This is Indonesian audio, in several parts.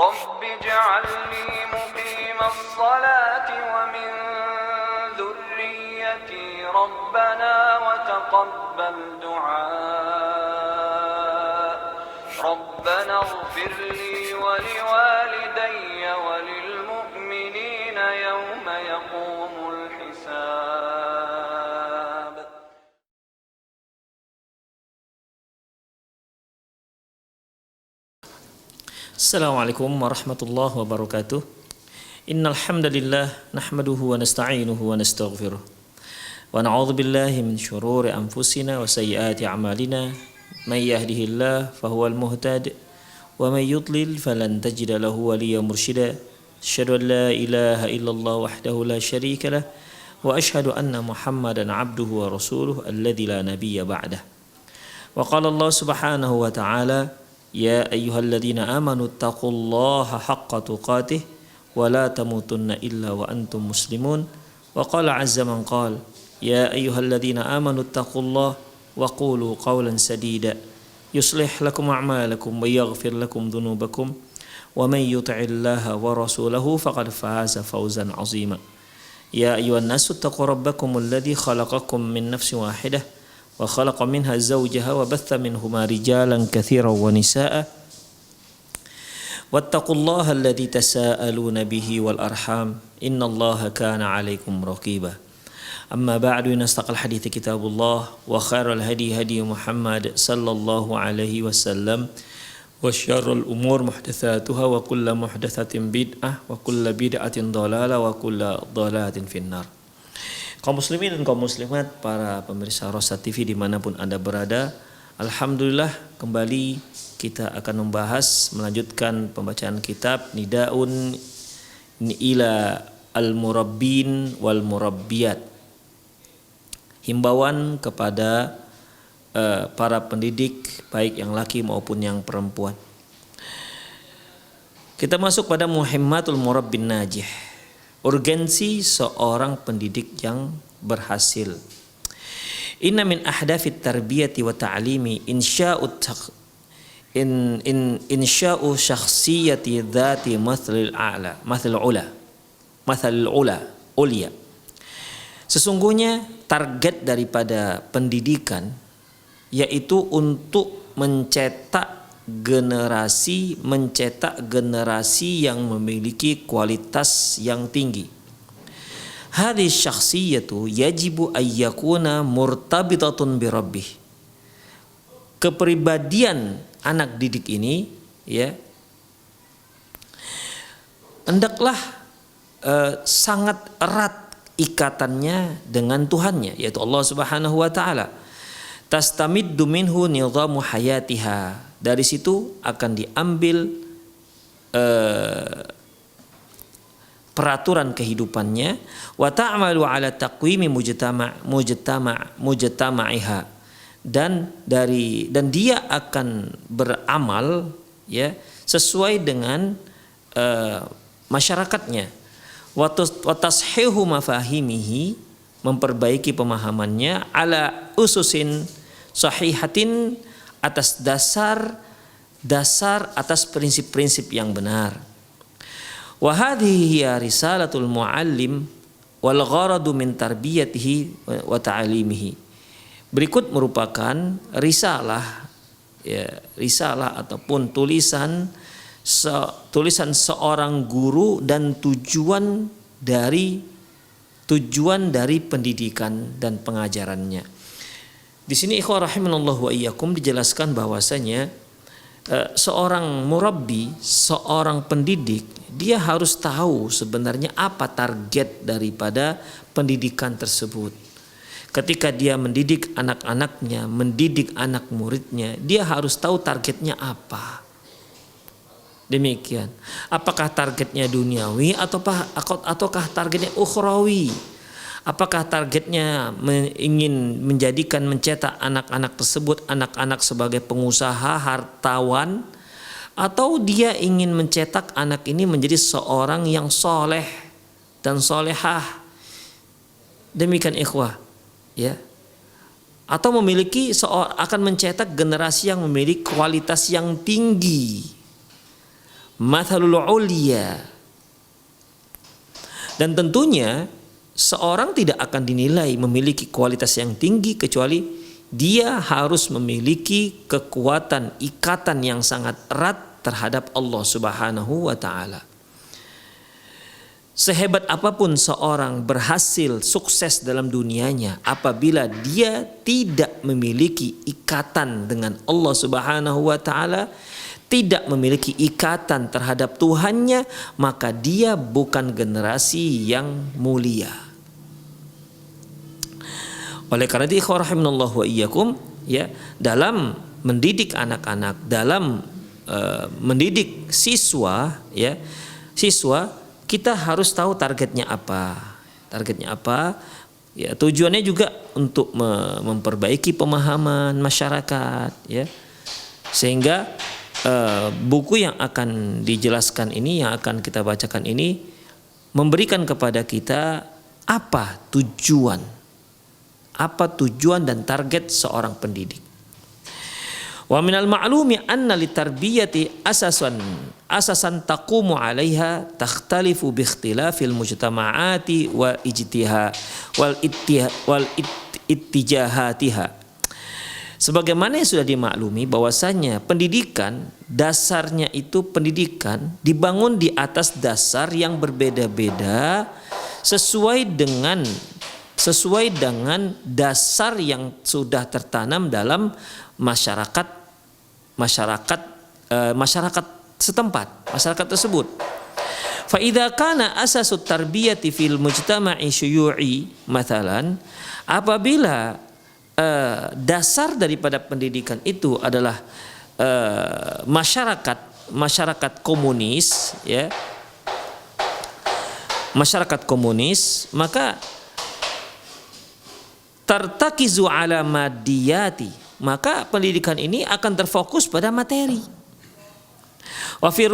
رب اجعلني مقيم الصلاة ومن ذريتي ربنا وتقبل دعاء ربنا اغفر لي ولوالدي وللمؤمنين يوم يقوم الحساب. Assalamualaikum warahmatullahi wabarakatuh. Innal hamdalillah nahmaduhu wa nasta'inuhu wa nastaghfiruh. Wa na'udzu billahi min shururi anfusina wa sayyiati a'malina. May yahdihillahu fahuwal muhtadi wa may yudlil falan tajida lahu waliyyan mursyida. Asyhadu an la ilaha illallah wahdahu la syarika lah wa asyhadu anna Muhammadan 'abduhu wa rasuluhu alladzi la nabiyya ba'dah. Wa qala Allah subhanahu wa ta'ala يا أيها الذين آمنوا اتقوا الله حق تقاته ولا تموتن إلا وأنتم مسلمون وقال عز من قال يا أيها الذين آمنوا اتقوا الله وقولوا قولا سديدا يصلح لكم أعمالكم ويغفر لكم ذنوبكم ومن يطع الله ورسوله فقد فاز فوزا عظيما يا أيها الناس اتقوا ربكم الذي خلقكم من نفس واحدة وخلق منها زوجها وبث منهما رجالا كثيرا ونساء واتقوا الله الذي تساءلون به والأرحام إن الله كان عليكم رقيبا أما بعد إن أصدق الحديث كتاب الله وخير الهدي هدي محمد صلى الله عليه وسلم وشر الأمور محدثاتها وكل محدثة بدعة وكل بدعة ضلالة وكل ضلالة في النار. Kaum muslimin dan kaum muslimat, para pemirsa Rosa TV dimanapun Anda berada, alhamdulillah kembali kita akan melanjutkan pembacaan kitab Nidaun ila al-murabbin wal murabbiyat, himbauan kepada para pendidik baik yang laki maupun yang perempuan. Kita masuk pada muhimmatul murabbin najih, urgensi seorang pendidik yang berhasil. Inna min ahdafit tarbiyati wa ta'limi insya'u syakhsiyati dhati mathalil ulya. Sesungguhnya target daripada pendidikan yaitu untuk mencetak generasi yang memiliki kualitas yang tinggi. Hadhihi syakhsiyatu yajibu ayyakuna murtabitatun bi rabbih. Kepribadian anak didik ini ya hendaklah sangat erat ikatannya dengan Tuhannya, yaitu Allah Subhanahu wa taala. Tastamiddu minhu nidhamu hayatiha. Dari situ akan diambil peraturan kehidupannya, wa ta'malu ala taqwimi mujtama'iha, dan dia akan beramal ya sesuai dengan masyarakatnya, wa tashihu mafahimihi, memperbaiki pemahamannya, ala ususin sahihatin, atas dasar atas prinsip-prinsip yang benar. Wa hadhihi hiya risalatul muallim wal gharadu min tarbiyatihi wa ta'limihi. Berikut merupakan risalah ataupun tulisan seorang guru dan tujuan dari pendidikan dan pengajarannya. Di sini ikhwah rahimanallahu wa iyyakum dijelaskan bahwasanya seorang murabbi, seorang pendidik, dia harus tahu sebenarnya apa target daripada pendidikan tersebut. Ketika dia mendidik anak-anaknya, mendidik anak muridnya, dia harus tahu targetnya apa. Demikian. Apakah targetnya duniawi ataukah targetnya ukhrawi? Apakah targetnya ingin mencetak anak-anak tersebut anak-anak sebagai pengusaha, hartawan, atau dia ingin mencetak anak ini menjadi seorang yang soleh dan solehah? Demikian ikhwah, ya. Atau akan mencetak generasi yang memiliki kualitas yang tinggi. mathalul ulya. Dan tentunya seorang tidak akan dinilai memiliki kualitas yang tinggi kecuali dia harus memiliki kekuatan ikatan yang sangat erat terhadap Allah Subhanahu wa taala. Sehebat apapun seorang berhasil sukses dalam dunianya, apabila dia tidak memiliki ikatan dengan Allah Subhanahu wa taala, tidak memiliki ikatan terhadap Tuhannya, maka dia bukan generasi yang mulia. Oleh karena itu, ikhwah rahimanallahu wa iyyakum, ya, dalam mendidik anak-anak, dalam mendidik siswa, ya, siswa kita harus tahu targetnya apa. Targetnya apa? Ya, tujuannya juga untuk memperbaiki pemahaman masyarakat, ya. Sehingga buku yang akan dijelaskan ini, yang akan kita bacakan ini, memberikan kepada kita apa tujuan dan target seorang pendidik. Wa minal ma'lumi anna litarbiyati asasan taqumu 'alaiha takhtalifu bi ikhtilafil mujtama'ati wal ittijahatiha. Sebagaimana yang sudah dimaklumi bahwasanya pendidikan dasarnya itu pendidikan dibangun di atas dasar yang berbeda-beda sesuai dengan dasar yang sudah tertanam dalam masyarakat setempat, masyarakat tersebut. Fa idza kana asasut tarbiyati fil mujtama'i syuyu'i mathalan, apabila dasar daripada pendidikan itu adalah masyarakat komunis, ya, masyarakat komunis, maka tartakizu ala madiyati, maka pendidikan ini akan terfokus pada materi. Wa fi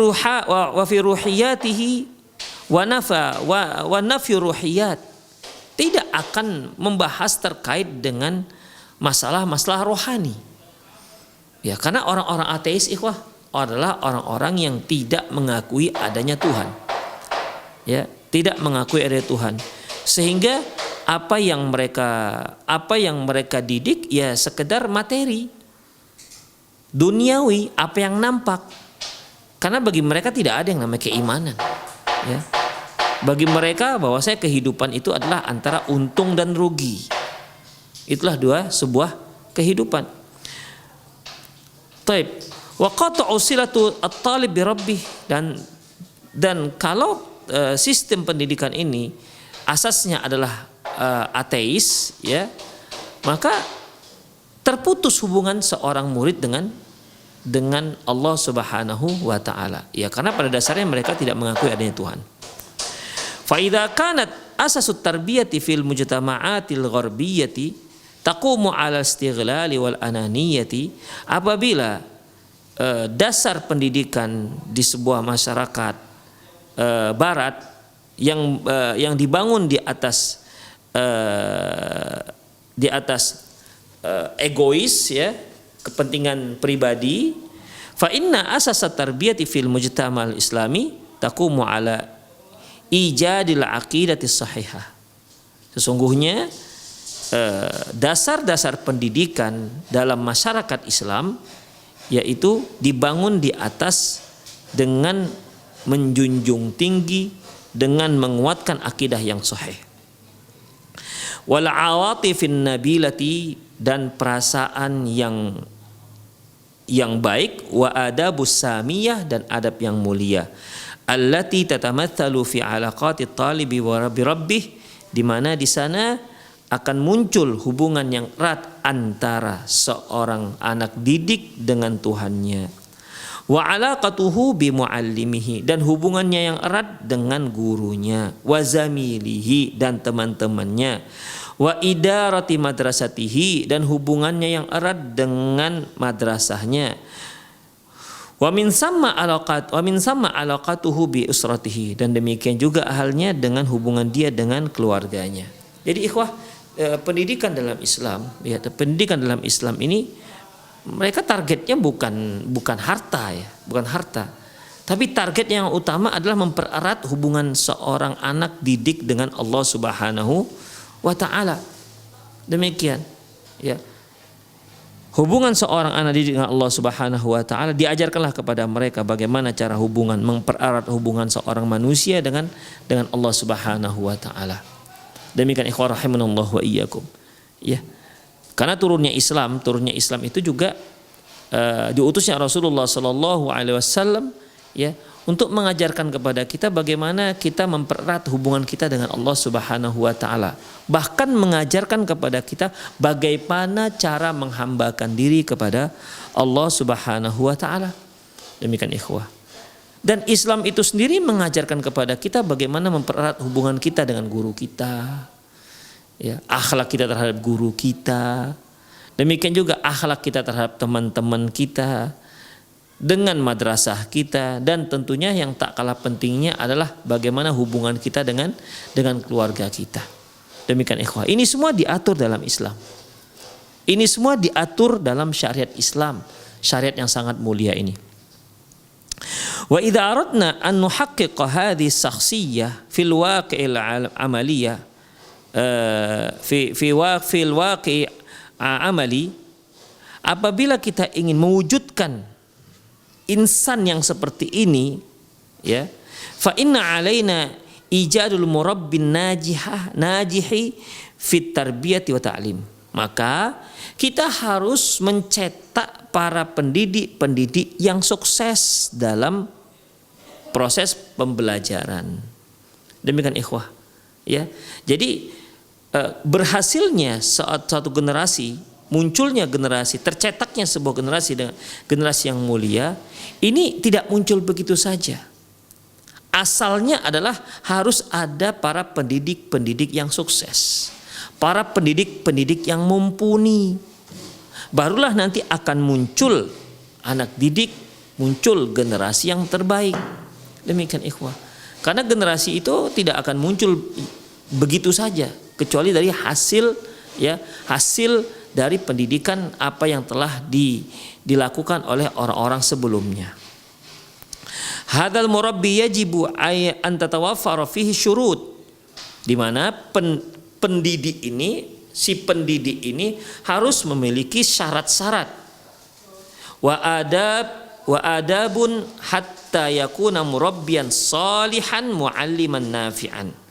ruhiyatihi wa nafyu ruhiyat, tidak akan membahas terkait dengan masalah-masalah rohani. Ya, karena orang-orang ateis, ikhwah, adalah orang-orang yang tidak mengakui adanya Tuhan. Ya, tidak mengakui adanya Tuhan. Sehingga apa yang mereka didik ya sekedar materi, duniawi, apa yang nampak. Karena bagi mereka tidak ada yang namanya keimanan. Ya. Bagi mereka bahwasanya kehidupan itu adalah antara untung dan rugi. Itulah sebuah kehidupan. Taib. Wa qata'u silatu at-talib bi rabbih, dan kalau sistem pendidikan ini asasnya adalah ateis, ya, maka terputus hubungan seorang murid dengan Allah Subhanahu wa taala. Ya, karena pada dasarnya mereka tidak mengakui adanya Tuhan. Fa idza kanat asasut tarbiyati fil mujtama'atil gharbiyati taqumu 'ala istighlali wal ananiyati, apabila dasar pendidikan di sebuah masyarakat barat yang dibangun di atas egois, ya, kepentingan pribadi, fa inna asasat tarbiyati fil mujtama'al islami taqumu 'ala ijadil aqidati sahihah. Sesungguhnya dasar-dasar pendidikan dalam masyarakat Islam yaitu dibangun di atas dengan menjunjung tinggi, dengan menguatkan akidah yang sahih. Wal awatifin nabilati, dan perasaan yang baik, wa adabus samiyah, dan adab yang mulia. Allati tatamatsalu fi alaqati talibi wa rabbih, di mana di sana akan muncul hubungan yang erat antara seorang anak didik dengan Tuhannya. Wa alaqatuhu bi muallimihi, dan hubungannya yang erat dengan gurunya. Wa zamilihi, dan teman-temannya. Wa idarati madrasatihi, dan hubungannya yang erat dengan madrasahnya. Wa min samma alaqatuhu bi usratihi, dan demikian juga halnya dengan hubungan dia dengan keluarganya. Jadi ikhwah, pendidikan dalam Islam, ya, pendidikan dalam Islam ini mereka targetnya bukan harta, ya, bukan harta, Tapi target yang utama adalah mempererat hubungan seorang anak didik dengan Allah Subhanahu wa taala. Demikian, ya. Hubungan seorang anak didik dengan Allah Subhanahu wa taala, diajarkanlah kepada mereka bagaimana cara hubungan, mempererat hubungan seorang manusia dengan Allah Subhanahu wa taala. Demikian ikhwan rahimanallah wa iyyakum. Ya. Karena turunnya Islam itu juga diutusnya Rasulullah sallallahu alaihi wasallam, ya, untuk mengajarkan kepada kita bagaimana kita mempererat hubungan kita dengan Allah Subhanahu wa taala. Bahkan mengajarkan kepada kita bagaimana cara menghambakan diri kepada Allah Subhanahu wa taala. Demikian ikhwah. Dan Islam itu sendiri mengajarkan kepada kita bagaimana mempererat hubungan kita dengan guru kita. Ya, akhlak kita terhadap guru kita. Demikian juga akhlak kita terhadap teman-teman kita, dengan madrasah kita, dan tentunya yang tak kalah pentingnya adalah bagaimana hubungan kita dengan keluarga kita. Demikian ikhwah. Ini semua diatur dalam Islam. Ini semua diatur dalam syariat Islam, syariat yang sangat mulia ini. Wa idza aradna an nuhaqqiqa hadhihi as-shakhsiyyah fil waqi'il amaliyah fil waqi' amali, apabila kita ingin mewujudkan insan yang seperti ini, ya, fa inna alaina ijadul murabbin najihi fit tarbiyati wa ta'lim. Maka kita harus mencetak para pendidik yang sukses dalam proses pembelajaran. Demikian ikhwah, ya. Jadi berhasilnya suatu generasi, munculnya generasi, tercetaknya sebuah generasi dengan generasi yang mulia, ini tidak muncul begitu saja. Asalnya adalah harus ada para pendidik-pendidik yang sukses, para pendidik-pendidik yang mumpuni. Barulah nanti akan muncul anak didik, muncul generasi yang terbaik. Demikian ikhwah. Karena generasi itu tidak akan muncul begitu saja, kecuali dari hasil dari pendidikan apa yang telah dilakukan oleh orang-orang sebelumnya. Hadzal murabbi yajibu an tatawaffara fihi syurut, di mana si pendidik ini harus memiliki syarat-syarat. Wa adabun hatta yakuna murabbiyan salihan mualliman nafi'an.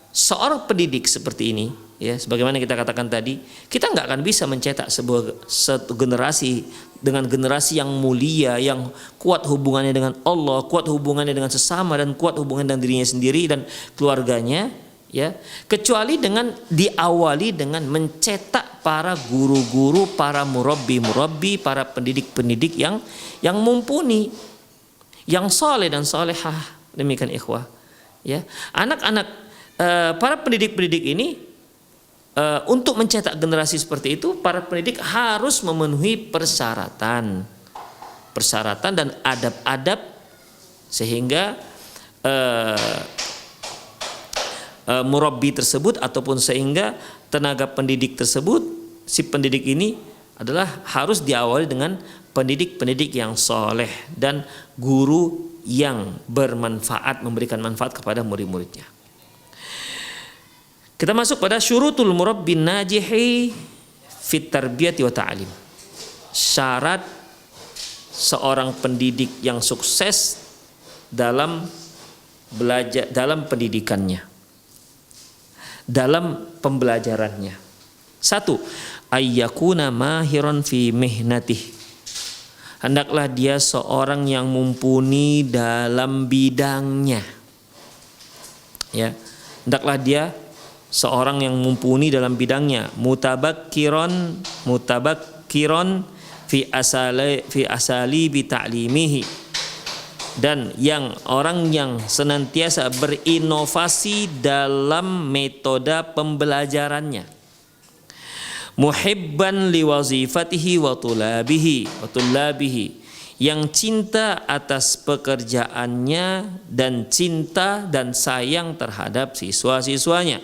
Seorang pendidik seperti ini, ya, sebagaimana kita katakan tadi, kita nggak akan bisa mencetak satu generasi dengan generasi yang mulia, yang kuat hubungannya dengan Allah, kuat hubungannya dengan sesama, dan kuat hubungan dengan dirinya sendiri dan keluarganya, ya, kecuali dengan diawali dengan mencetak para guru-guru, para murabbi, para pendidik-pendidik yang mumpuni, yang saleh dan salehah. Demikian ikhwah, ya. Para pendidik-pendidik ini, untuk mencetak generasi seperti itu, para pendidik harus memenuhi persyaratan dan adab-adab, sehingga murabbi tersebut ataupun sehingga tenaga pendidik tersebut, si pendidik ini adalah harus diawali dengan pendidik-pendidik yang soleh dan guru yang bermanfaat, memberikan manfaat kepada murid-muridnya. Kita masuk pada syurutul murabbin najihi fit tarbiyati wa ta'lim. Syarat seorang pendidik yang sukses dalam belajar, dalam pendidikannya, dalam pembelajarannya. 1. Ayyakuna mahiran fi mihnatih. Hendaklah dia seorang yang mumpuni dalam bidangnya. Ya, hendaklah dia seorang yang mumpuni dalam bidangnya, mutabakkiron fi asali bi ta'limihi, dan orang yang senantiasa berinovasi dalam metode pembelajarannya, muhibban liwazifatihi wa tulabihi, yang cinta atas pekerjaannya dan cinta dan sayang terhadap siswa-siswanya.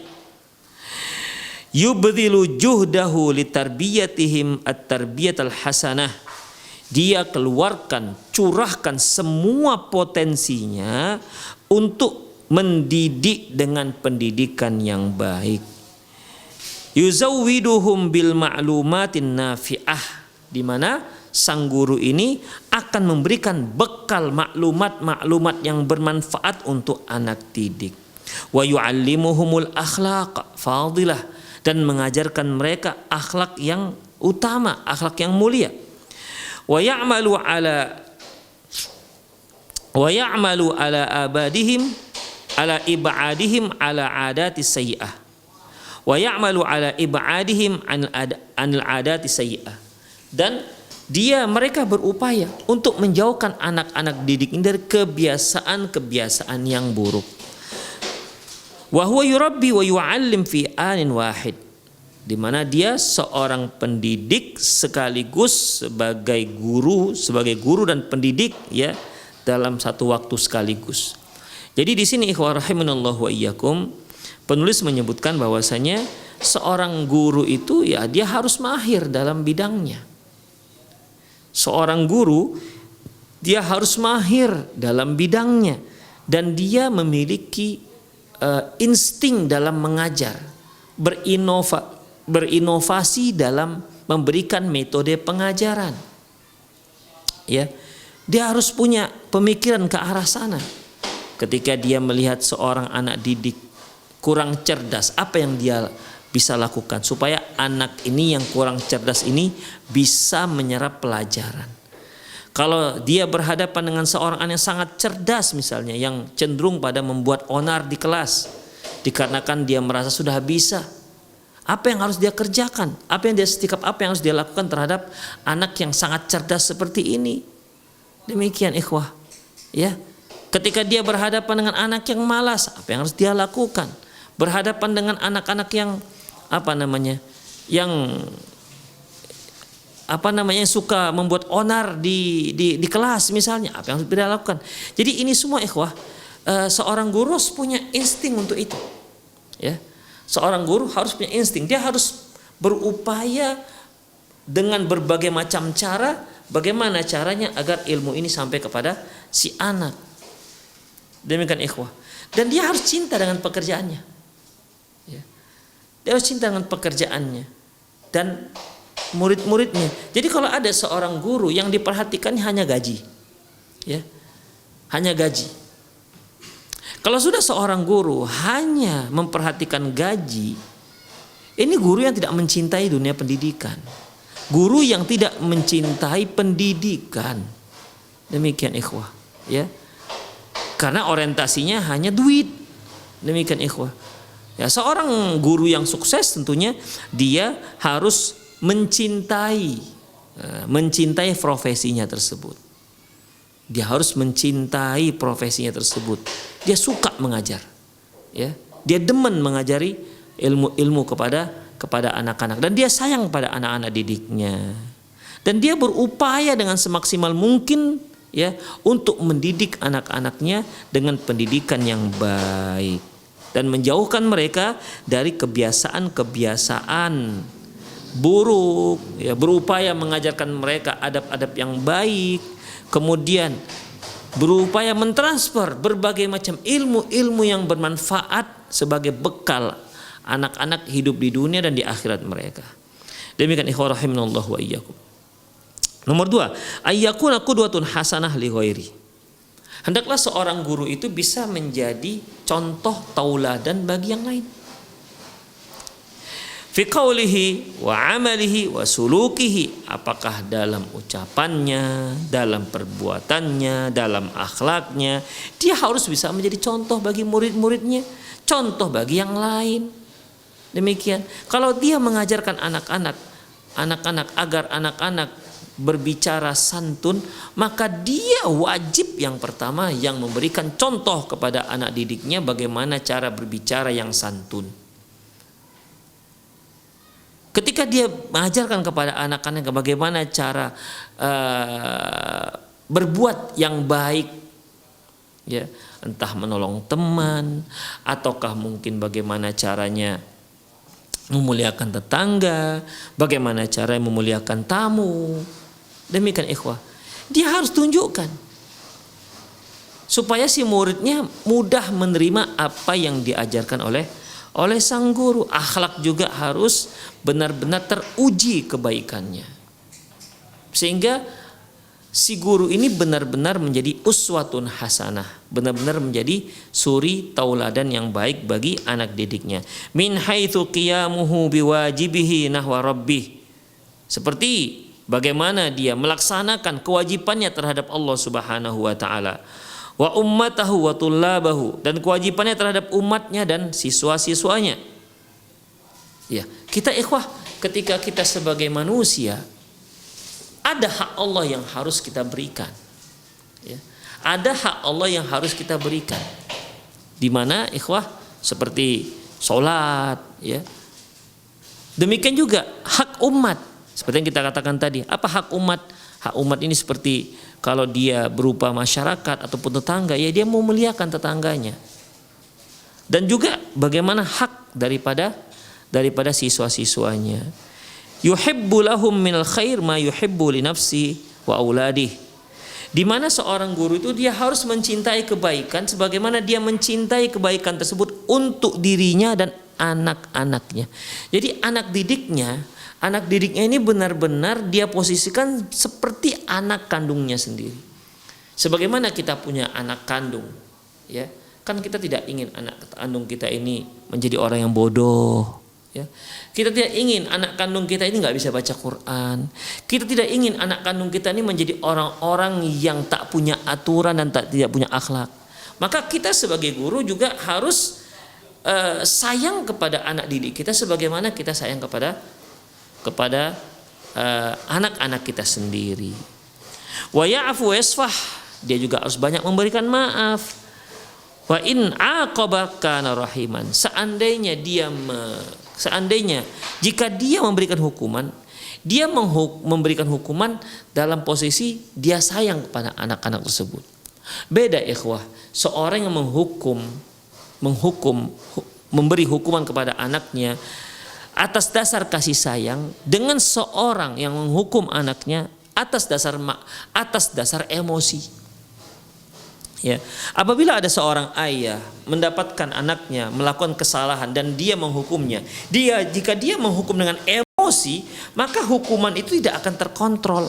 Yubdhilu juhdahu litarbiyatihim at-tarbiyatal hasanah, dia keluarkan, curahkan semua potensinya untuk mendidik dengan pendidikan yang baik. Yuzawwiduhum bil ma'lumatin nafi'ah, di mana sang guru ini akan memberikan bekal maklumat-maklumat yang bermanfaat untuk anak didik. Wa yu'allimuhumul akhlaq fadilah, dan mengajarkan mereka akhlak yang utama, akhlak yang mulia. Wa ya'malu ala abadihim ala ibadihim ala adati sayyi'ah. Wa ya'malu ala ibadihim anil adati sayyi'ah. Dan mereka berupaya untuk menjauhkan anak-anak didik ini dari kebiasaan-kebiasaan yang buruk. Wa huwa yurabbi wa yu'allim fi anin wahid, di mana dia seorang pendidik sekaligus sebagai guru dan pendidik, ya, dalam satu waktu sekaligus. Jadi di sini ikhwah rahimanallahu wa iyyakum, penulis menyebutkan bahwasanya seorang guru itu, ya, dia harus mahir dalam bidangnya. Seorang guru dia harus mahir dalam bidangnya, dan dia memiliki insting dalam mengajar, berinovasi dalam memberikan metode pengajaran. Ya, dia harus punya pemikiran ke arah sana. Ketika dia melihat seorang anak didik kurang cerdas, apa yang dia bisa lakukan supaya anak ini yang kurang cerdas ini bisa menyerap pelajaran. Kalau dia berhadapan dengan seorang anak yang sangat cerdas misalnya, yang cenderung pada membuat onar di kelas dikarenakan dia merasa sudah bisa, apa yang harus dia kerjakan? Apa yang harus dia lakukan terhadap anak yang sangat cerdas seperti ini? Demikian ikhwah, ya. Ketika dia berhadapan dengan anak yang malas, apa yang harus dia lakukan? Berhadapan dengan anak-anak yang yang suka membuat onar di kelas misalnya, apa yang harus dia lakukan? Jadi ini semua ikhwah, seorang guru harus punya insting untuk itu, ya. Seorang guru harus punya insting, dia harus berupaya dengan berbagai macam cara, bagaimana caranya agar ilmu ini sampai kepada si anak. Demikian ikhwah, dan dia harus cinta dengan pekerjaannya, ya. Dia harus cinta dengan pekerjaannya dan murid-muridnya. Jadi kalau ada seorang guru yang diperhatikan hanya gaji, ya, hanya gaji. Kalau sudah seorang guru hanya memperhatikan gaji, ini guru yang tidak mencintai dunia pendidikan, guru yang tidak mencintai pendidikan. Demikian ikhwah, ya, karena orientasinya hanya duit. Demikian ikhwah, ya. Seorang guru yang sukses tentunya dia harus mencintai profesinya tersebut. Dia harus mencintai profesinya tersebut. Dia suka mengajar, ya. Dia demen mengajari ilmu kepada anak-anak, dan dia sayang pada anak-anak didiknya. Dan dia berupaya dengan semaksimal mungkin, ya, untuk mendidik anak-anaknya dengan pendidikan yang baik dan menjauhkan mereka dari kebiasaan-kebiasaan buruk, ya, berupaya mengajarkan mereka adab-adab yang baik, kemudian berupaya mentransfer berbagai macam ilmu-ilmu yang bermanfaat sebagai bekal anak-anak hidup di dunia dan di akhirat mereka. Demikian ikhwah rahimanallahu wa iyyakum. Nomor 2, ayyakuna qudwatun hasanah li ghairi. Hendaklah seorang guru itu bisa menjadi contoh tauladan bagi yang lain. Fi qawlihi wa amalihi wa sulukihi, apakah dalam ucapannya, dalam perbuatannya, dalam akhlaknya, dia harus bisa menjadi contoh bagi murid-muridnya, contoh bagi yang lain. Demikian. Kalau dia mengajarkan anak-anak agar anak-anak berbicara santun, maka dia wajib yang pertama yang memberikan contoh kepada anak didiknya bagaimana cara berbicara yang santun. Ketika dia mengajarkan kepada anak-anak bagaimana cara berbuat yang baik, ya, entah menolong teman ataukah mungkin bagaimana caranya memuliakan tetangga, bagaimana cara memuliakan tamu, Demikian ikhwah. Dia harus tunjukkan supaya si muridnya mudah menerima apa yang diajarkan oleh sang guru. Akhlak juga harus benar-benar teruji kebaikannya, sehingga si guru ini benar-benar menjadi uswatun hasanah, benar-benar menjadi suri tauladan yang baik bagi anak didiknya. Min haitsu qiyamuhu biwajibihi nahwa rabbih, seperti bagaimana dia melaksanakan kewajibannya terhadap Allah Subhanahu wa taala. Wa ummatahu wa tullabahu, dan kewajibannya terhadap umatnya dan siswa-siswanya. Ya, kita ikhwah, ketika kita sebagai manusia ada hak Allah yang harus kita berikan. Ya, ada hak Allah yang harus kita berikan. Di mana ikhwah seperti sholat, ya. Demikian juga hak umat. Seperti yang kita katakan tadi, apa hak umat? Hak umat ini seperti kalau dia berupa masyarakat ataupun tetangga, ya dia mau memuliakan tetangganya. Dan juga bagaimana hak daripada siswa-siswanya. Yuhibbu lahum minal khair ma yuhibbu li nafsi wa auladih. Di mana seorang guru itu dia harus mencintai kebaikan sebagaimana dia mencintai kebaikan tersebut untuk dirinya dan anak-anaknya. Jadi anak didiknya ini benar-benar dia posisikan seperti anak kandungnya sendiri. Sebagaimana kita punya anak kandung, ya. Kan kita tidak ingin anak kandung kita ini menjadi orang yang bodoh, ya. Kita tidak ingin anak kandung kita ini nggak bisa baca Quran. Kita tidak ingin anak kandung kita ini menjadi orang-orang yang tak punya aturan dan tidak punya akhlak. Maka kita sebagai guru juga harus sayang kepada anak didik kita sebagaimana kita sayang kepada anak-anak kita sendiri. Wa ya'fu yasfah, dia juga harus banyak memberikan maaf. Wa in aqaba kana rahiman, seandainya jika dia memberikan hukuman, dia memberikan hukuman dalam posisi dia sayang kepada anak-anak tersebut. Beda ikhwah, seorang yang memberi hukuman kepada anaknya atas dasar kasih sayang, dengan seorang yang menghukum anaknya atas dasar emosi. Ya, apabila ada seorang ayah mendapatkan anaknya melakukan kesalahan dan dia menghukumnya, jika dia menghukum dengan emosi, maka hukuman itu tidak akan terkontrol.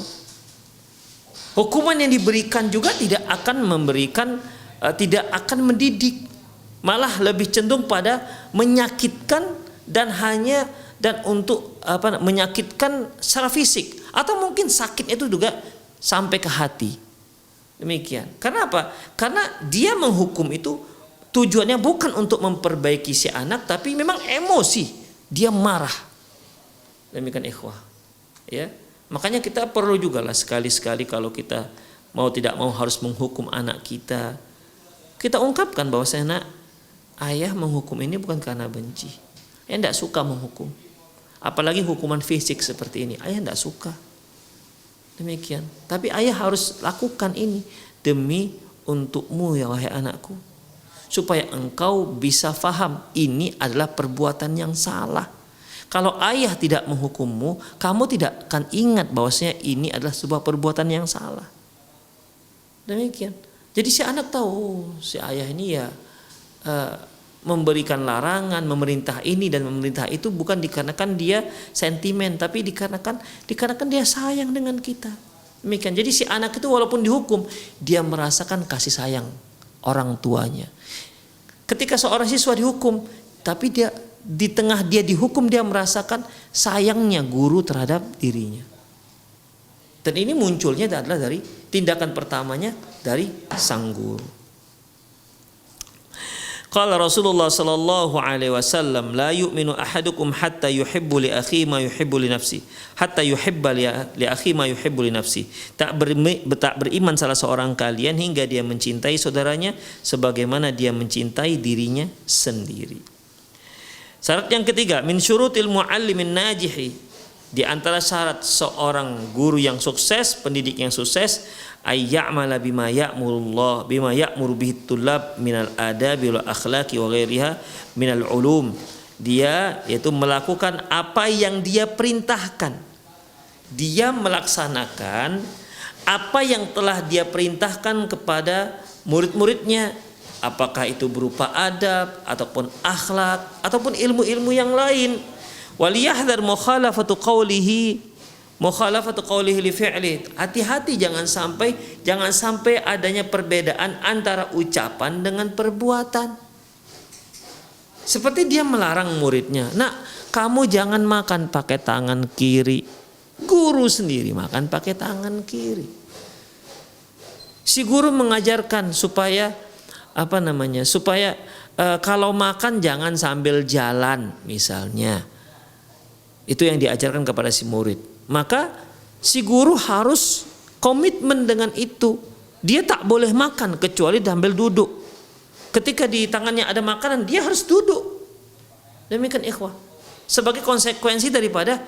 Hukuman yang diberikan juga tidak akan mendidik, malah lebih cenderung pada menyakitkan dan untuk menyakitkan secara fisik, atau mungkin sakit itu juga sampai ke hati. Demikian. Karena apa? Karena dia menghukum itu tujuannya bukan untuk memperbaiki si anak, tapi memang emosi, dia marah. Demikian ikhwah. Ya. Makanya kita perlu juga lah sekali-sekali kalau kita mau tidak mau harus menghukum anak kita, kita ungkapkan bahwasanya ayah menghukum ini bukan karena benci. Ayah tidak suka menghukum, apalagi hukuman fisik seperti ini. Ayah tidak suka. Demikian. Tapi ayah harus lakukan ini demi untukmu ya wahai anakku, supaya engkau bisa faham ini adalah perbuatan yang salah. Kalau ayah tidak menghukummu, kamu tidak akan ingat bahwasanya ini adalah sebuah perbuatan yang salah. Demikian. Jadi si anak tahu si ayah ini ya memberikan larangan, memerintah ini dan memerintah itu bukan dikarenakan dia sentimen, tapi dikarenakan dia sayang dengan kita. Demikian. Jadi si anak itu walaupun dihukum, dia merasakan kasih sayang orang tuanya. Ketika seorang siswa dihukum, tapi dia di tengah dia dihukum, dia merasakan sayangnya guru terhadap dirinya. Dan ini munculnya adalah dari tindakan pertamanya dari sang guru. Qala Rasulullah sallallahu alaihi wasallam, la yu'minu ahadukum hatta yuhibbu li akhi ma yuhibbu li nafsi, hatta yuhibba li akhi ma yuhibbu li nafsi. Tak beriman salah seorang kalian hingga dia mencintai saudaranya sebagaimana dia mencintai dirinya sendiri. Syarat yang ketiga, min syurutil muallimin najihi, di antara syarat seorang guru yang sukses, pendidik yang sukses, ayya'mala bima ya'muru bihi tullab minal adabi wal akhlaqi wa ghairiha minal ulum. Dia yaitu melakukan apa yang dia perintahkan dia melaksanakan apa yang telah dia perintahkan kepada murid-muridnya, apakah itu berupa adab ataupun akhlak ataupun ilmu-ilmu yang lain. Waliyahdhar mukhalafatu qawlihi li fi'li. Hati-hati jangan sampai adanya perbedaan antara ucapan dengan perbuatan. Seperti dia melarang muridnya, "Nak, kamu jangan makan pakai tangan kiri." Guru sendiri makan pakai tangan kiri. Si guru mengajarkan supaya kalau makan jangan sambil jalan misalnya. Itu yang diajarkan kepada si murid. Maka si guru harus komitmen dengan itu. Dia tak boleh makan kecuali sambil duduk. Ketika di tangannya ada makanan, dia harus duduk. Demikian ikhwah. Sebagai konsekuensi daripada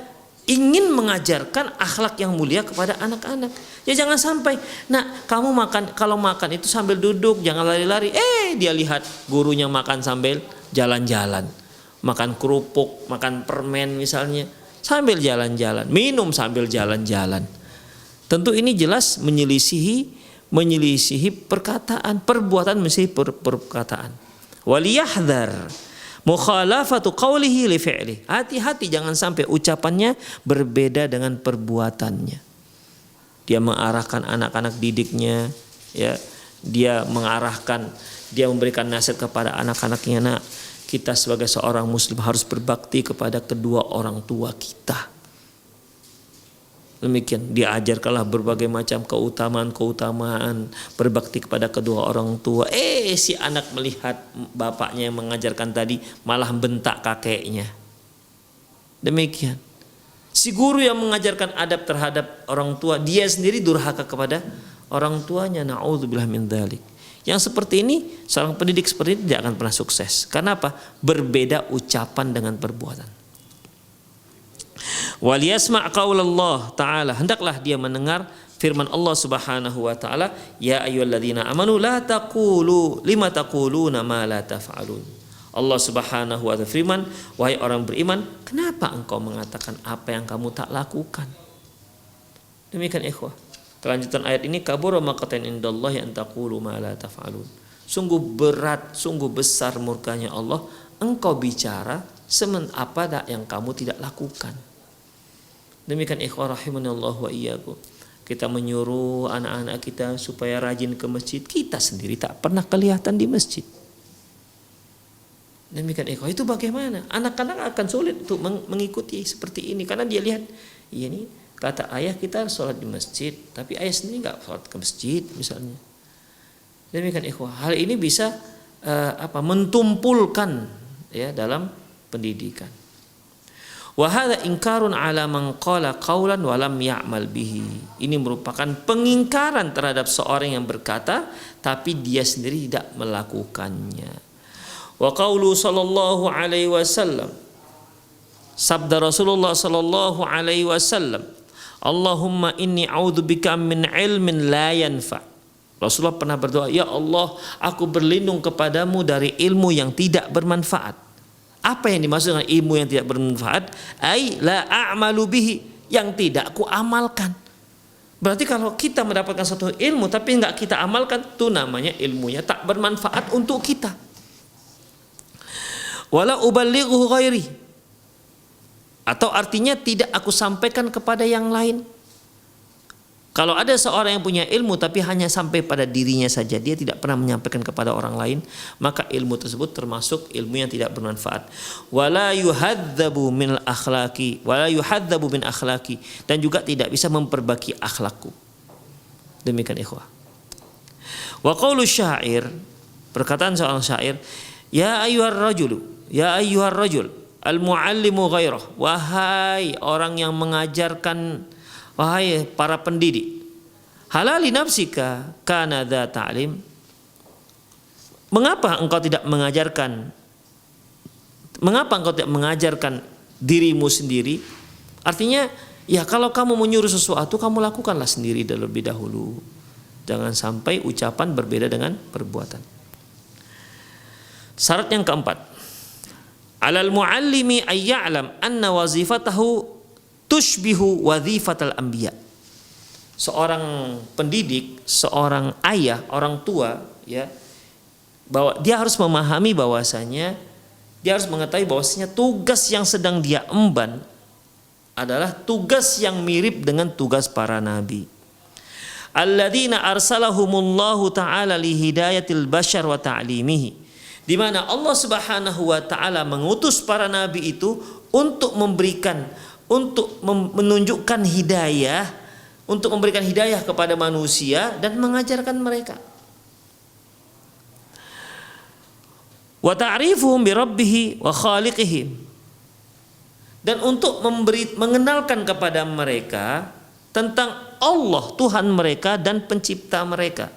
ingin mengajarkan akhlak yang mulia kepada anak-anak. Ya jangan sampai, "Nah, kamu kalau makan itu sambil duduk, jangan lari-lari." Dia lihat gurunya makan sambil jalan-jalan. Makan kerupuk, makan permen misalnya, sambil jalan-jalan, minum sambil jalan-jalan. Tentu ini jelas menyelisihi perkataan, perbuatan menyelisihi perkataan. Waliyahdhar mukhalafatu qawlihi li fi'li. Hati-hati jangan sampai ucapannya berbeda dengan perbuatannya. Dia mengarahkan anak-anak didiknya, ya. Dia memberikan nasihat kepada anak-anaknya, "Nak, kita sebagai seorang muslim harus berbakti kepada kedua orang tua kita." Demikian, diajarkanlah berbagai macam keutamaan berbakti kepada kedua orang tua. Si anak melihat bapaknya yang mengajarkan tadi malah bentak kakeknya. Demikian. Si guru yang mengajarkan adab terhadap orang tua, dia sendiri durhaka kepada orang tuanya. Na'udzubillah min dzalik. Yang seperti ini, seorang pendidik seperti ini tidak akan pernah sukses. Karena apa? Berbeda ucapan dengan perbuatan. Waliyasma' qaulallah ta'ala, hendaklah dia mendengar firman Allah Subhanahu wa taala, "Ya ayyuhalladzina amanu la taqulu lima taquluna ma la taf'alun." Allah Subhanahu wa taala firman, "Wahai orang beriman, kenapa engkau mengatakan apa yang kamu tak lakukan?" Demikian ikhwah. Kelanjutan ayat ini, "Kabura maqatan indallahi an taqulu ma la taf'alun." Sungguh berat, sungguh besar murkanya Allah engkau bicara apa yang kamu tidak lakukan. Demikian ikhwah rahimanallahu wa iyyakum. Kita menyuruh anak-anak kita supaya rajin ke masjid, kita sendiri tak pernah kelihatan di masjid. Demikian ikhwah, itu bagaimana? Anak-anak akan sulit untuk mengikuti seperti ini karena dia lihat, iya nih kata ayah kita sholat di masjid, tapi ayah sendiri nggak sholat ke masjid misalnya. Demikian ikhwah, hal ini bisa mentumpulkan ya dalam pendidikan. Wa hadza inkarun ala man qala qaulan wa lam ya'mal bihi. Ini merupakan pengingkaran terhadap seorang yang berkata tapi dia sendiri tidak melakukannya. Wa qaulu sallallahu alaihi wasallam, sabda Rasulullah sallallahu alaihi wasallam, "Allahumma inni a'udzubika min ilmin la yanfa." Rasulullah pernah berdoa, "Ya Allah, aku berlindung kepadamu dari ilmu yang tidak bermanfaat." Apa yang dimaksud dengan ilmu yang tidak bermanfaat? Ai la a'malu bihi, yang tidak ku amalkan. Berarti kalau kita mendapatkan satu ilmu tapi enggak kita amalkan, itu namanya ilmunya tak bermanfaat untuk kita. Wala uballighu ghairi, atau artinya tidak aku sampaikan kepada yang lain. Kalau ada seorang yang punya ilmu tapi hanya sampai pada dirinya saja, dia tidak pernah menyampaikan kepada orang lain, maka ilmu tersebut termasuk ilmu yang tidak bermanfaat. Wala yuhadzabu min akhlaqi, dan juga tidak bisa memperbaiki akhlakku. Demikian ikhwah. Wa qaulu syair, perkataan seorang syair, ya ayyuhar rajul al-muallimu ghairah, wahai orang yang mengajarkan, wahai para pendidik, halali nafsika kana dza ta'lim, mengapa engkau tidak mengajarkan dirimu sendiri? Artinya, ya kalau kamu menyuruh sesuatu, kamu lakukanlah sendiri terlebih dahulu. Jangan sampai ucapan berbeda dengan perbuatan. Syarat yang keempat, alal muallimi ay ya'lam anna wazifatahu tushbihu wadhifatal anbiya. Seorang pendidik, seorang ayah, orang tua, ya, bahwa dia harus memahami bahwasanya dia harus mengetahui bahwasanya tugas yang sedang dia emban adalah tugas yang mirip dengan tugas para nabi. Alladzina arsalahumullahu ta'ala li hidayatil bashar wa ta'limihi. Di mana Allah Subhanahu wa taala mengutus para nabi itu untuk menunjukkan hidayah, untuk memberikan hidayah kepada manusia dan mengajarkan mereka. Wa ta'rifuhum bi rabbih wa khaliqihim, dan untuk mengenalkan kepada mereka tentang Allah Tuhan mereka dan pencipta mereka.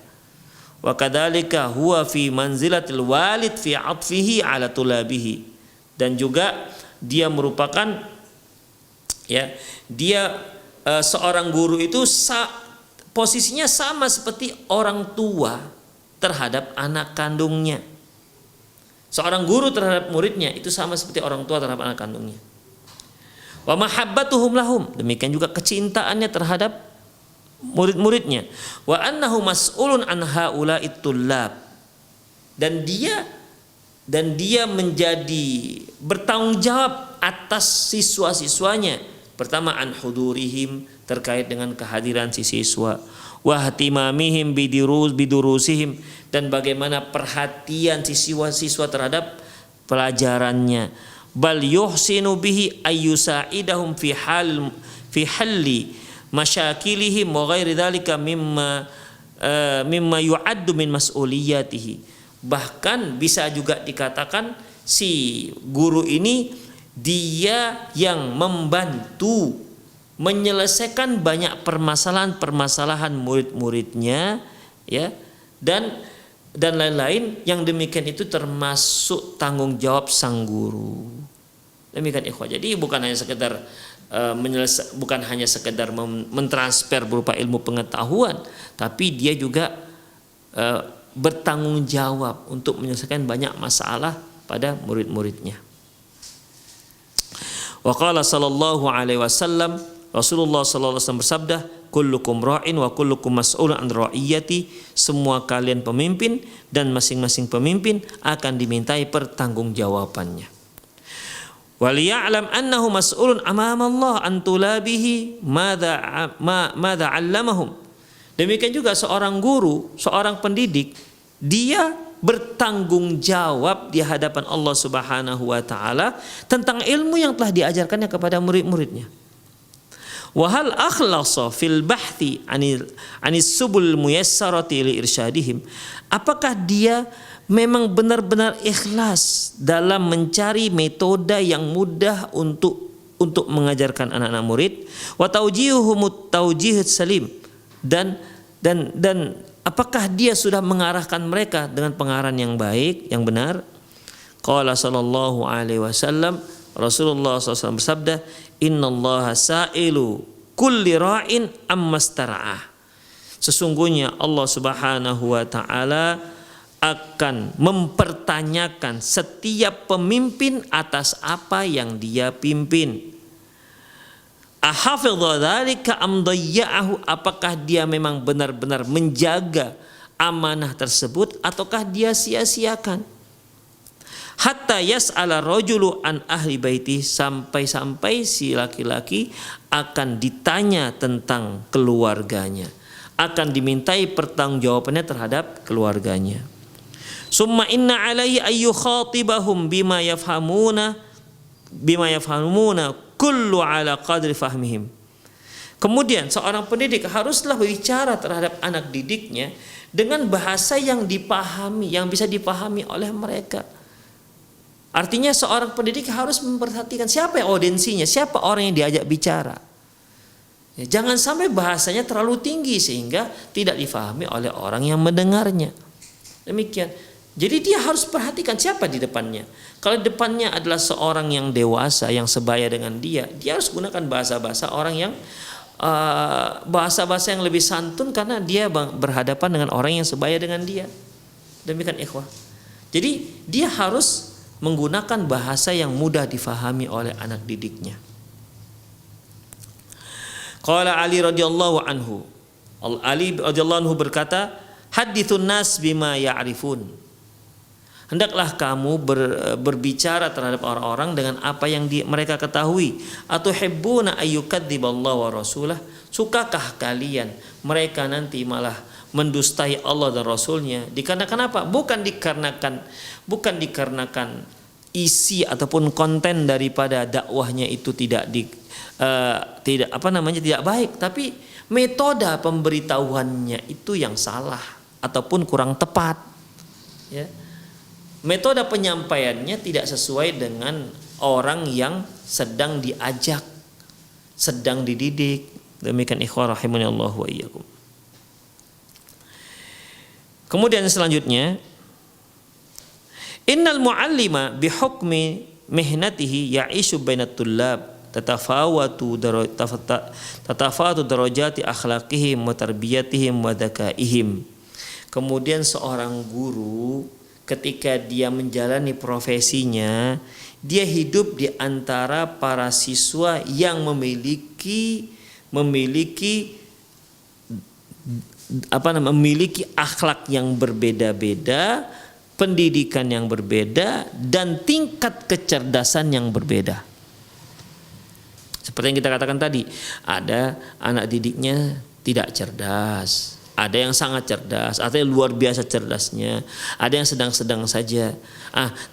Wa kadzalika huwa fi manzilatil walid fi 'atfihi 'ala tulabihi, dan juga dia merupakan, ya, dia seorang guru itu posisinya sama seperti orang tua terhadap anak kandungnya. Seorang guru terhadap muridnya itu sama seperti orang tua terhadap anak kandungnya. Wa mahabbatuhum lahum, demikian juga kecintaannya terhadap murid-muridnya. Wa annahu mas'ulun an haula'it tullab, dan dia menjadi bertanggung jawab atas siswa-siswanya. Pertama, an hudurihim, terkait dengan kehadiran si siswa, wa ihtimamihim bidurusihim, dan bagaimana perhatian si siswa terhadap pelajarannya. Bal yuhsinu bihi ayyusa'idahum fi halli masyakilihim wa ghairi dzalika mimma yu'addu min mas'uliyatihi. Bahkan bisa juga dikatakan si guru ini dia yang membantu menyelesaikan banyak permasalahan murid-muridnya, ya, dan lain-lain yang demikian itu termasuk tanggung jawab sang guru. Demikian ikhwah. Jadi bukan hanya sekedar mentransfer berupa ilmu pengetahuan, tapi dia juga bertanggung jawab untuk menyelesaikan banyak masalah pada murid-muridnya. Wa qala sallallahu alaihi wasallam, Rasulullah sallallahu alaihi wasallam bersabda, kullukum ra'in wa kullukum mas'ulun an ra'iyati, semua kalian pemimpin dan masing-masing pemimpin akan dimintai pertanggungjawabannya. Waliya'lam annahu mas'ulun amama Allah an tulabihi madza 'allamahum. Demikian juga seorang guru, seorang pendidik, dia bertanggung jawab di hadapan Allah Subhanahu wa taala tentang ilmu yang telah diajarkannya kepada murid-muridnya. Wa hal akhlasa fil bahthi anis subul muyassarati li irsyadihim. Apakah dia memang benar-benar ikhlas dalam mencari metode yang mudah untuk mengajarkan anak-anak murid, wa taujihuhum taujihat salim, dan apakah dia sudah mengarahkan mereka dengan pengarahan yang baik, yang benar? Qala sallallahu alaihi wasallam, Rasulullah SAW bersabda, innallaha sa'ilu kulli ra'in ammastara'ah. Sesungguhnya Allah Subhanahu wa taala akan mempertanyakan setiap pemimpin atas apa yang dia pimpin. Ahafidha dzalika am dayya'ahu, apakah dia memang benar-benar menjaga amanah tersebut ataukah dia sia-siakan. Hatta yas'ala rajulu an ahli baiti, sampai-sampai si laki-laki akan ditanya tentang keluarganya, akan dimintai pertanggungjawabannya terhadap keluarganya. Summa inna alaihi ayyu khatibahum bima yafhamuna kullu ala qadri fahmihim. Kemudian seorang pendidik haruslah berbicara terhadap anak didiknya dengan bahasa yang dipahami, yang bisa dipahami oleh mereka. Artinya seorang pendidik harus memperhatikan siapa yang audiensinya, siapa orang yang diajak bicara. Ya, jangan sampai bahasanya terlalu tinggi sehingga tidak difahami oleh orang yang mendengarnya. Demikian. Jadi dia harus perhatikan siapa di depannya. Kalau depannya adalah seorang yang dewasa, yang sebaya dengan dia harus gunakan bahasa-bahasa orang yang bahasa-bahasa yang lebih santun, karena dia berhadapan dengan orang yang sebaya dengan dia. Demikian ikhwah. Jadi dia harus menggunakan bahasa yang mudah difahami oleh anak didiknya. Qala Ali radhiyallahu anhu. Ali radhiyallahu anhu berkata, hadithun nas bima ya'rifun. Hendaklah kamu berbicara terhadap orang-orang dengan apa yang mereka ketahui. Atau hibbuna ayyukadziballahu wa rasulah. Sukakah kalian mereka nanti malah mendustai Allah dan Rasulnya? Dikarenakan apa? Bukan dikarenakan isi ataupun konten daripada dakwahnya itu tidak baik, tapi metode pemberitahuannya itu yang salah ataupun kurang tepat. Ya. Metode penyampaiannya tidak sesuai dengan orang yang sedang diajak, sedang dididik. Demikian ikhwah rahimani Allah wa iyyakum. Kemudian selanjutnya, innal muallima bihukmi mihnatihi ya'ishu bainat tullab tatafawatu darajati akhlaqihim wa tarbiyatihim wa dzakaihim. Kemudian seorang guru ketika dia menjalani profesinya, dia hidup di antara para siswa yang memiliki akhlak yang berbeda-beda, pendidikan yang berbeda, dan tingkat kecerdasan yang berbeda. Seperti yang kita katakan tadi, ada anak didiknya tidak cerdas, ada yang sangat cerdas, ada yang luar biasa cerdasnya, ada yang sedang-sedang saja.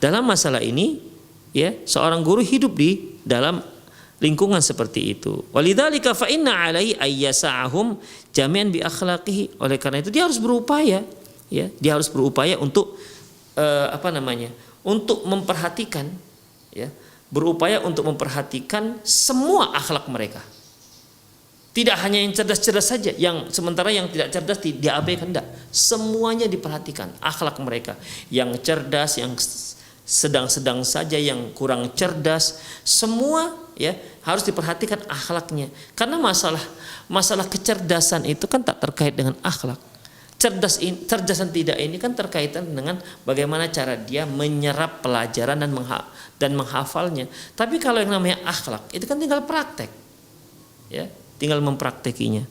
Dalam masalah ini, ya, seorang guru hidup di dalam lingkungan seperti itu. Walidzalika fa inna alaihi ayyasa'ahum jami'an bi akhlaqihi. Oleh karena itu dia harus berupaya, ya, dia harus berupaya untuk untuk memperhatikan, ya, berupaya untuk memperhatikan semua akhlak mereka. Tidak hanya yang cerdas-cerdas saja, yang sementara yang tidak cerdas diabaikan, tidak. Semuanya diperhatikan akhlak mereka. Yang cerdas, yang sedang-sedang saja, yang kurang cerdas, semua, ya, harus diperhatikan akhlaknya. Karena masalah kecerdasan itu kan tak terkait dengan akhlak. Cerdasan tidak ini kan terkaitan dengan bagaimana cara dia menyerap pelajaran dan menghafalnya. Tapi kalau yang namanya akhlak itu kan tinggal praktek, ya, tinggal mempraktekinya.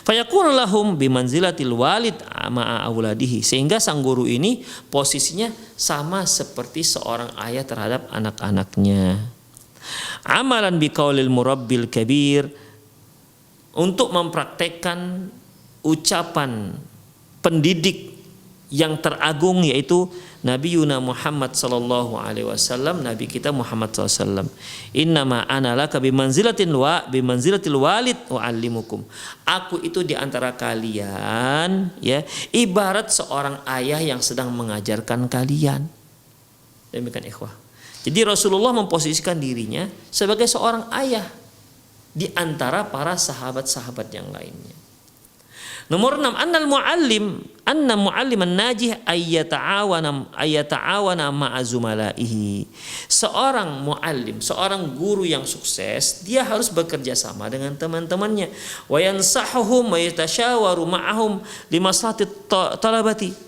Fayakunu lahum bimanzilatil walid ma'a auladihi, sehingga sang guru ini posisinya sama seperti seorang ayah terhadap anak-anaknya. Amalan biqaulil murabbil kabir, untuk mempraktekkan ucapan pendidik yang teragung, yaitu Nabi Yuna Muhammad sallallahu alaihi wasallam, Nabi kita Muhammad sallallahu. Innama ana laka bimanzilatil walid wa allimukum. Aku itu di antara kalian, ya, ibarat seorang ayah yang sedang mengajarkan kalian. Demikian ikhwah. Jadi Rasulullah memposisikan dirinya sebagai seorang ayah di antara para sahabat-sahabat yang lainnya. Nomor 6, anna mualliman najih ayyata'awana ma'a zumalaihi. Seorang muallim, seorang guru yang sukses, dia harus bekerja sama dengan teman-temannya. Wa yansahuhum wa yatasyawaru ma'ahum li maslahatit talabati.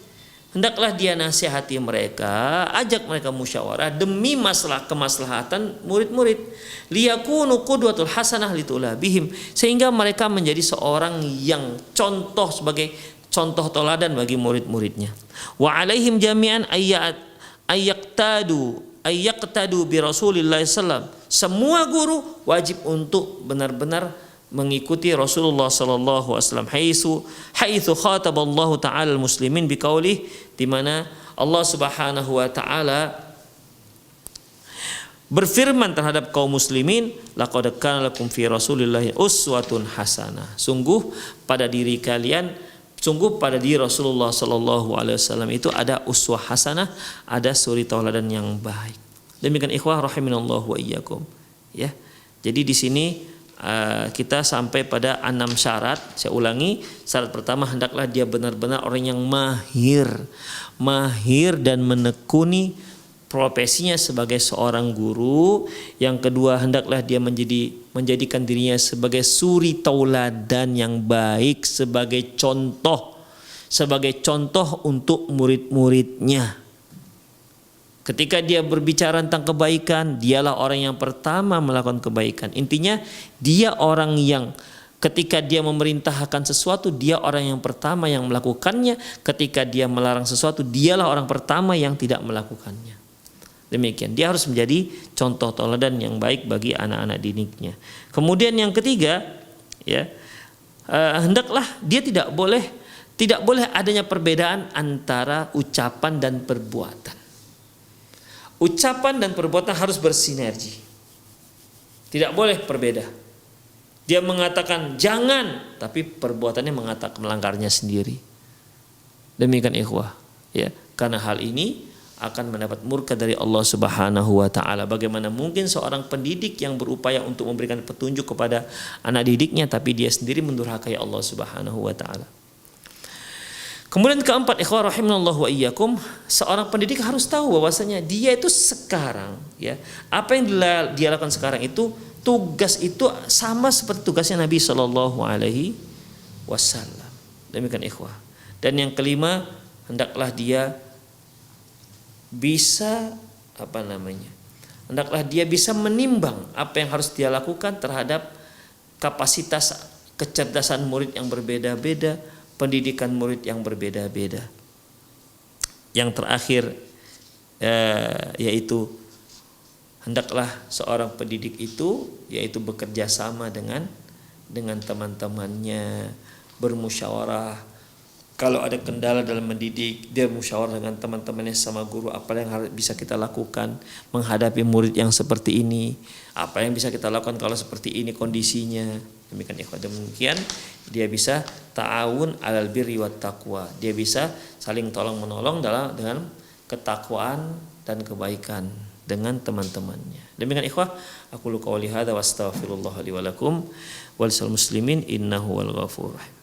Hendaklah dia nasihati mereka, ajak mereka musyawarah demi kemaslahatan murid-murid. Liyakunu qudwatul hasanah litulabihim, sehingga mereka menjadi seorang yang sebagai contoh teladan bagi murid-muridnya. Wa alaihim jami'an ayyaqtadu bi Rasulillah sallallahu. Semua guru wajib untuk benar-benar mengikuti Rasulullah sallallahu alaihi wasallam haitsu khataballahu ta'ala al-muslimin biqaulih, di mana Allah Subhanahu wa taala berfirman terhadap kaum muslimin, laqad kana lakum fi Rasulillahi uswatun hasanah. Sungguh pada diri Rasulullah sallallahu alaihi wasallam itu ada uswah hasanah, ada suri tauladan yang baik. Demikian ikhwah rahiminallahu wa iyyakum, ya. Jadi di sini kita sampai pada 6 syarat. Saya ulangi, syarat pertama, hendaklah dia benar-benar orang yang mahir dan menekuni profesinya sebagai seorang guru. Yang kedua, hendaklah dia menjadikan dirinya sebagai suri tauladan yang baik, sebagai contoh untuk murid-muridnya. Ketika dia berbicara tentang kebaikan, dialah orang yang pertama melakukan kebaikan. Intinya dia orang yang Ketika dia memerintahkan sesuatu, dia orang yang pertama yang melakukannya. Ketika dia melarang sesuatu, dialah orang pertama yang tidak melakukannya. Demikian, dia harus menjadi contoh teladan yang baik bagi anak-anak didiknya. Kemudian yang ketiga, ya, hendaklah dia tidak boleh adanya perbedaan antara ucapan dan perbuatan. Ucapan dan perbuatan harus bersinergi. Tidak boleh berbeda. Dia mengatakan jangan, tapi perbuatannya mengatakan melanggarnya sendiri. Demikian ikhwah, ya. Karena hal ini akan mendapat murka dari Allah Subhanahu wa taala. Bagaimana mungkin seorang pendidik yang berupaya untuk memberikan petunjuk kepada anak didiknya tapi dia sendiri mendurhakai Allah Subhanahu wa taala. Kemudian keempat, ikhwah rahimanallahu wa iyyakum, seorang pendidik harus tahu bahwasanya dia itu sekarang, ya, apa yang dia lakukan sekarang itu, tugas itu sama seperti tugasnya Nabi Shallallahu alaihi wasallam. Demikian ikhwah. Dan yang kelima, hendaklah dia bisa hendaklah dia bisa menimbang apa yang harus dia lakukan terhadap kapasitas kecerdasan murid yang berbeda-beda, pendidikan murid yang berbeda-beda. Yang terakhir yaitu hendaklah seorang pendidik itu yaitu bekerja sama dengan teman-temannya, bermusyawarah. Kalau ada kendala dalam mendidik, dia musyawarah dengan teman-temannya sama guru, apa yang harus bisa kita lakukan menghadapi murid yang seperti ini, apa yang bisa kita lakukan kalau seperti ini kondisinya. Demikian ikhwan, demikian dia bisa ta'awun 'alal birri wat taqwa. Dia bisa saling tolong menolong dengan ketakwaan dan kebaikan dengan teman-temannya. Demikian ikhwah, aku qouli hadza wa astaghfirullah li wa lakum wal muslimin innahu wal ghafurur rahim.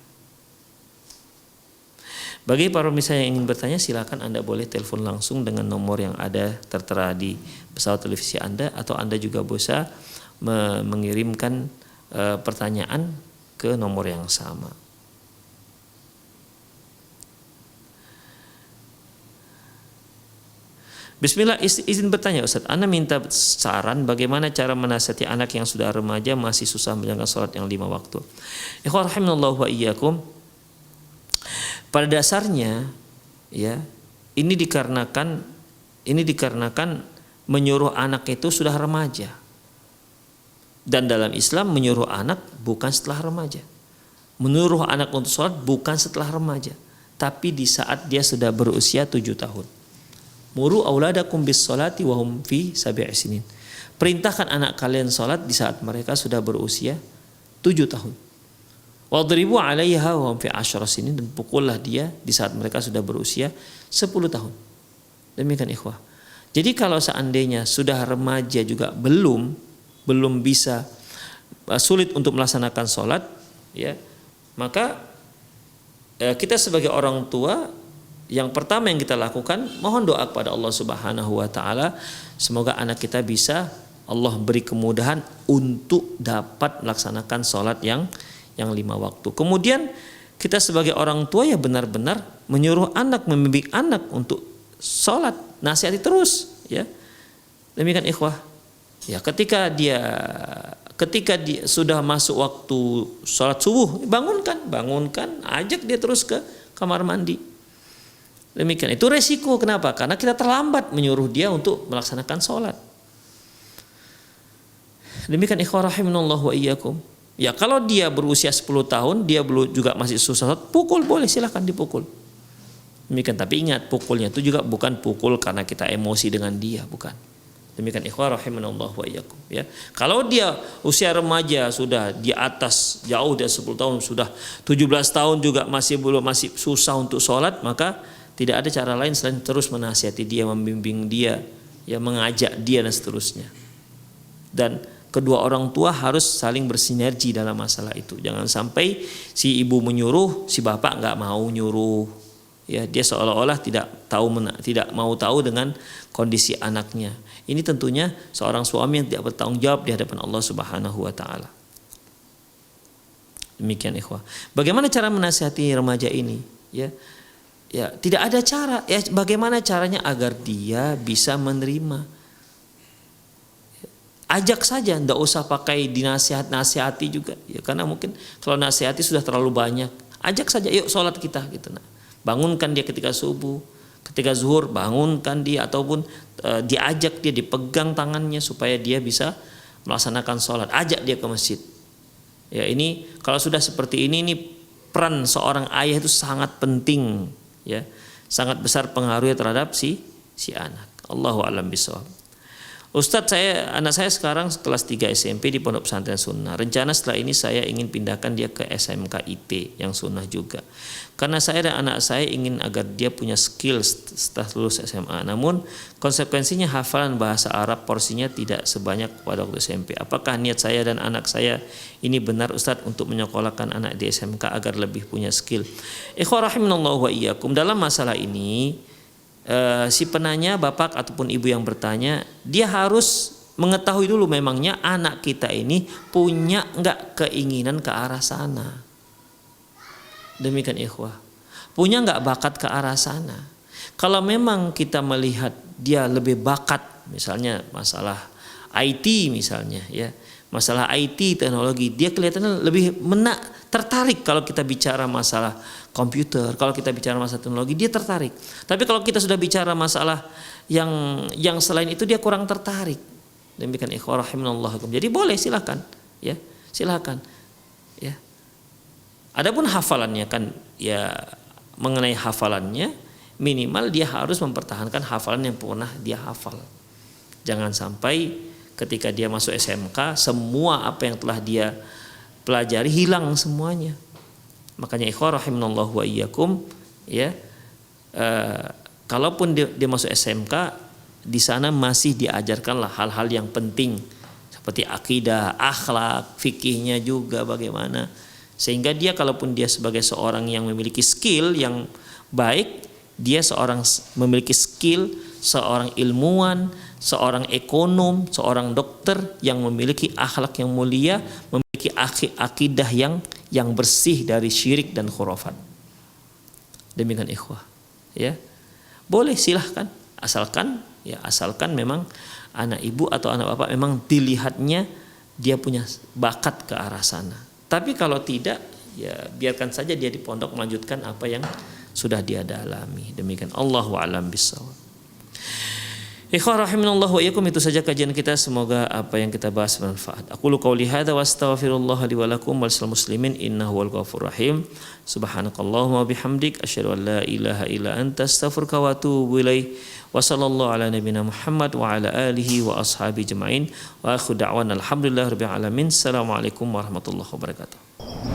Bagi para pemirsa yang ingin bertanya, silakan Anda boleh telepon langsung dengan nomor yang ada tertera di pesawat televisi Anda, atau Anda juga bisa mengirimkan pertanyaan ke nomor yang sama. Bismillah, izin bertanya Ustaz, Anda minta saran bagaimana cara menasihati anak yang sudah remaja masih susah menjalankan sholat yang 5 waktu. Ikhwan rahimanallahu wa iyyakum. Pada dasarnya, ya, ini dikarenakan menyuruh anak itu sudah remaja. Dan dalam Islam menyuruh anak bukan setelah remaja. Menyuruh anak untuk sholat bukan setelah remaja, tapi di saat dia sudah berusia 7 tahun. Muru auladakum bis sholati wa hum fi sab'i sinin. Perintahkan anak kalian sholat di saat mereka sudah berusia 7 tahun. Wadribu 'alaiha wa hum fi 10 sinin, dan pukullah dia di saat mereka sudah berusia 10 tahun. Demikian ikhwah. Jadi kalau seandainya sudah remaja juga belum bisa, sulit untuk melaksanakan sholat, ya, maka kita sebagai orang tua, yang pertama yang kita lakukan, mohon doa kepada Allah Subhanahu wa taala, semoga anak kita bisa Allah beri kemudahan untuk dapat melaksanakan sholat yang 5 waktu. Kemudian kita sebagai orang tua ya benar-benar menyuruh anak, membimbing anak untuk sholat, nasihati terus, ya. Demikian ikhwah. Ya, ketika dia sudah masuk waktu sholat subuh, bangunkan, ajak dia terus ke kamar mandi. Demikian. Itu resiko. Kenapa? Karena kita terlambat menyuruh dia untuk melaksanakan sholat. Demikian ikhwah rahimanallahu wa iyyakum. Ya, kalau dia berusia 10 tahun, dia belum juga masih susah, pukul boleh, silahkan dipukul. Demikian, tapi ingat, pukulnya itu juga bukan pukul karena kita emosi dengan dia, bukan. Demikian ikhwah rahimanallahu wa iyyakum, ya. Kalau dia usia remaja sudah di atas jauh dari 10 tahun, sudah 17 tahun juga masih susah untuk sholat, maka tidak ada cara lain selain terus menasihati dia, membimbing dia, ya, mengajak dia dan seterusnya. Dan kedua orang tua harus saling bersinergi dalam masalah itu. Jangan sampai si ibu menyuruh, si bapak nggak mau nyuruh. Ya, dia seolah-olah tidak mau tahu dengan kondisi anaknya. Ini tentunya seorang suami yang tidak bertanggung jawab di hadapan Allah Subhanahu wa taala. Demikian ikhwah. Bagaimana cara menasihati remaja ini? Ya, tidak ada cara. Ya, bagaimana caranya agar dia bisa menerima? ajak saja, ndak usah pakai dinasihat-nasihati juga ya, karena mungkin kalau nasihati sudah terlalu banyak. Ajak saja, yuk sholat kita gitu. Nah, bangunkan dia ketika subuh, ketika zuhur, bangunkan dia, ataupun diajak dia, dipegang tangannya supaya dia bisa melaksanakan sholat. Ajak dia ke masjid. Ya, ini kalau sudah seperti ini peran seorang ayah itu sangat penting ya, sangat besar pengaruhnya terhadap si anak. Allahu a'lam bishawab. Ustadz, anak saya sekarang kelas 3 SMP di Pondok Pesantren Sunnah. Rencana setelah ini saya ingin pindahkan dia ke SMK IT yang Sunnah juga. Karena saya dan anak saya ingin agar dia punya skill setelah lulus SMA. Namun konsekuensinya hafalan bahasa Arab porsinya tidak sebanyak pada waktu SMP. Apakah niat saya dan anak saya ini benar Ustadz untuk menyekolahkan anak di SMK agar lebih punya skill? Ikhwah rahimanallahu wa iyyakum, dalam masalah ini si penanya, bapak ataupun ibu yang bertanya, dia harus mengetahui dulu memangnya anak kita ini punya nggak keinginan ke arah sana. Demikian ikhwah, punya nggak bakat ke arah sana. Kalau memang kita melihat dia lebih bakat, misalnya masalah IT misalnya ya, masalah IT teknologi, dia kelihatannya lebih tertarik. Kalau kita bicara masalah komputer, kalau kita bicara masalah teknologi, dia tertarik. Tapi kalau kita sudah bicara masalah yang selain itu, dia kurang tertarik. Demikian ikhwah rahimanallahu. Jadi boleh, silakan ya, silakan ya. Adapun hafalannya kan ya, mengenai hafalannya minimal dia harus mempertahankan hafalan yang pernah dia hafal. Jangan sampai ketika dia masuk SMK semua apa yang telah dia pelajari hilang semuanya. Makanya ikhwah rahimanallahu wa iyyakum ya, kalaupun dia masuk SMK, di sana masih diajarkanlah hal-hal yang penting seperti akidah, akhlak, fikihnya juga bagaimana, sehingga dia kalaupun dia sebagai seorang yang memiliki skill yang baik, dia memiliki skill seorang ilmuwan, seorang ekonom, seorang dokter yang memiliki akhlak yang mulia, memiliki akidah yang bersih dari syirik dan khurafat. Demikian ikhwah ya. Boleh, silahkan, asalkan memang anak ibu atau anak bapak memang dilihatnya dia punya bakat ke arah sana. Tapi kalau tidak, ya biarkan saja dia di pondok melanjutkan apa yang sudah dia dalami. Demikian, Allahu a'lam bishawab. Ikhwah rahimanallahu wa iyyakum, itu saja kajian kita, semoga apa yang kita bahas bermanfaat. Aqulu qouli hadza wa astaghfirullah li wa lakum wa lisal muslimin innahu wal ghafurur rahim. Subhanakallahumma wa bihamdik asyhadu an la ilaha illa anta astaghfiruka wa atubu ilaik. Wa sallallahu ala nabiyyina Muhammad wa ala alihi wa ashabi jamain. Wa akhu da'wana alhamdulillah rabbil alamin. Assalamualaikum warahmatullahi wabarakatuh.